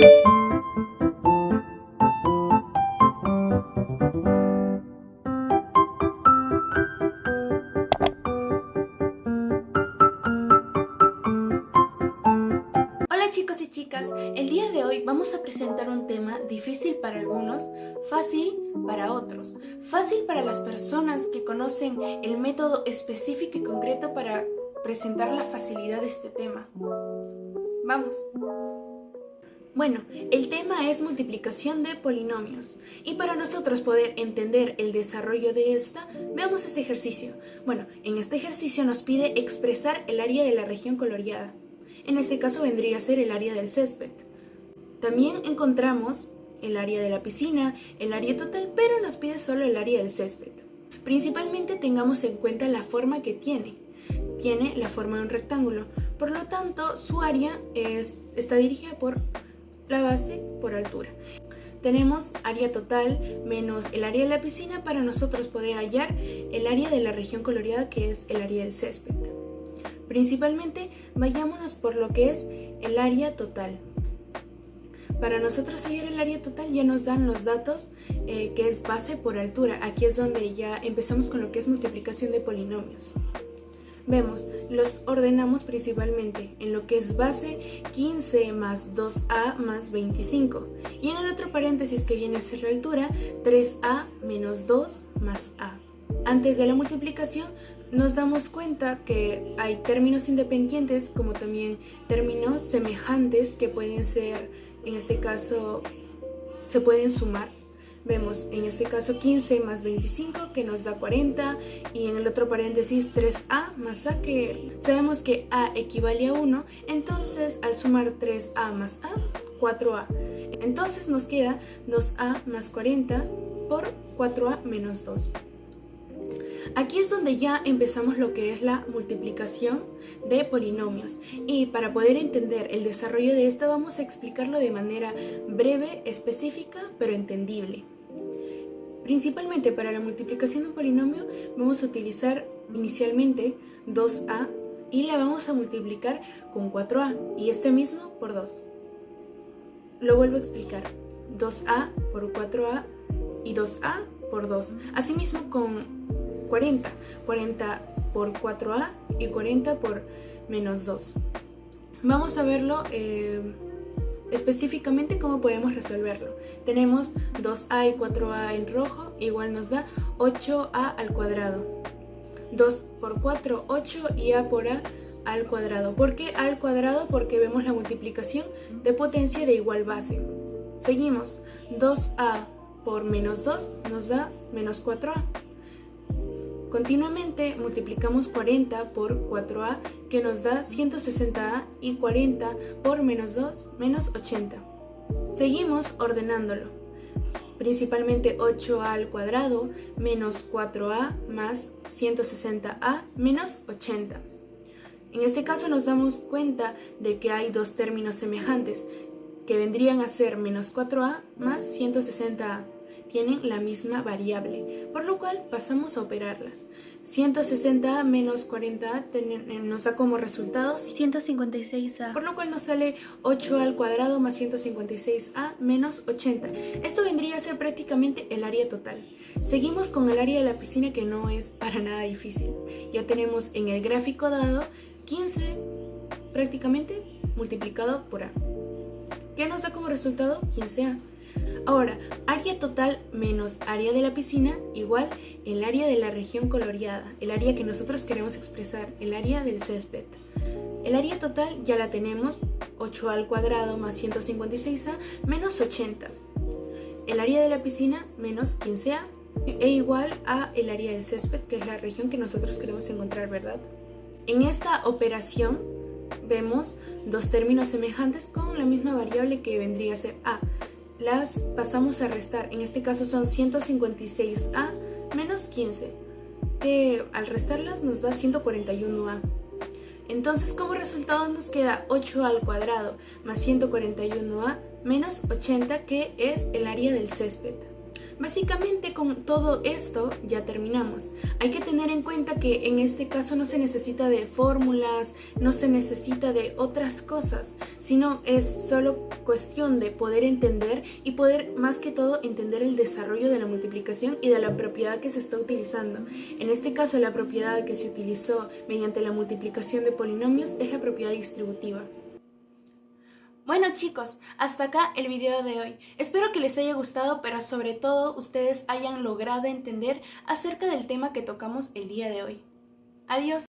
Hola chicos y chicas, el día de hoy vamos a presentar un tema difícil para algunos, fácil para otros. Fácil para las personas que conocen el método específico y concreto para presentar la facilidad de este tema. Vamos. Bueno, el tema es multiplicación de polinomios y para nosotros poder entender el desarrollo de esta, veamos este ejercicio. Bueno, en este ejercicio nos pide expresar el área de la región coloreada. En este caso vendría a ser el área del césped. También encontramos el área de la piscina, el área total, pero nos pide solo el área del césped. Principalmente tengamos en cuenta la forma que tiene. Tiene la forma de un rectángulo, por lo tanto su área está dirigida por la base por altura. Tenemos área total menos el área de la piscina para nosotros poder hallar el área de la región coloreada, que es el área del césped. Principalmente vayámonos por lo que es el área total. Para nosotros hallar el área total ya nos dan los datos que es base por altura. Aquí es donde ya empezamos con lo que es multiplicación de polinomios. Vemos, los ordenamos principalmente en lo que es base 15 más 2a más 25 y en el otro paréntesis que viene a ser la altura 3a menos 2 más a. Antes de la multiplicación nos damos cuenta que hay términos independientes como también términos semejantes que pueden ser, en este caso, se pueden sumar. Vemos en este caso 15 más 25 que nos da 40 y en el otro paréntesis 3a más a, que sabemos que a equivale a 1, entonces al sumar 3a más a, 4a. Entonces nos queda 2a más 40 por 4a menos 2. Aquí es donde ya empezamos lo que es la multiplicación de polinomios y para poder entender el desarrollo de esta vamos a explicarlo de manera breve, específica, pero entendible. Principalmente para la multiplicación de un polinomio vamos a utilizar inicialmente 2a y la vamos a multiplicar con 4a y este mismo por 2. Lo vuelvo a explicar, 2a por 4a y 2a por 2. Asimismo con 40 por 4a y 40 por menos 2. Vamos a verlo específicamente cómo podemos resolverlo. Tenemos 2a y 4a en rojo, igual nos da 8a al cuadrado. 2 por 4, 8 y a por a al cuadrado. ¿Por qué al cuadrado? Porque vemos la multiplicación de potencia de igual base. Seguimos, 2a por menos 2 nos da menos 4a. Continuamente multiplicamos 40 por 4a que nos da 160a y 40 por menos 2 menos 80. Seguimos ordenándolo. Principalmente 8a al cuadrado menos 4a más 160a menos 80. En este caso nos damos cuenta de que hay dos términos semejantes que vendrían a ser menos 4a más 160a. Tienen la misma variable, por lo cual pasamos a operarlas. 160a menos 40a nos da como resultado 156a, por lo cual nos sale 8a al cuadrado más 156a menos 80. Esto vendría a ser prácticamente el área total. Seguimos con el área de la piscina, que no es para nada difícil. Ya tenemos en el gráfico dado 15 prácticamente multiplicado por a. ¿Qué nos da como resultado? 15a. Ahora, área total menos área de la piscina igual el área de la región coloreada, el área que nosotros queremos expresar, el área del césped. El área total ya la tenemos, 8a al cuadrado más 156a menos 80. El área de la piscina menos 15a e igual a el área del césped, que es la región que nosotros queremos encontrar, ¿verdad? En esta operación vemos dos términos semejantes con la misma variable que vendría a ser a. Las pasamos a restar, en este caso son 156a menos 15, que al restarlas nos da 141a. Entonces como resultado nos queda 8a al cuadrado más 141a menos 80, que es el área del césped. Básicamente con todo esto ya terminamos. Hay que tener en cuenta que en este caso no se necesita de fórmulas, no se necesita de otras cosas, sino es solo cuestión de poder entender y poder más que todo entender el desarrollo de la multiplicación y de la propiedad que se está utilizando. En este caso la propiedad que se utilizó mediante la multiplicación de polinomios es la propiedad distributiva. Bueno chicos, hasta acá el video de hoy. Espero que les haya gustado, pero sobre todo ustedes hayan logrado entender acerca del tema que tocamos el día de hoy. Adiós.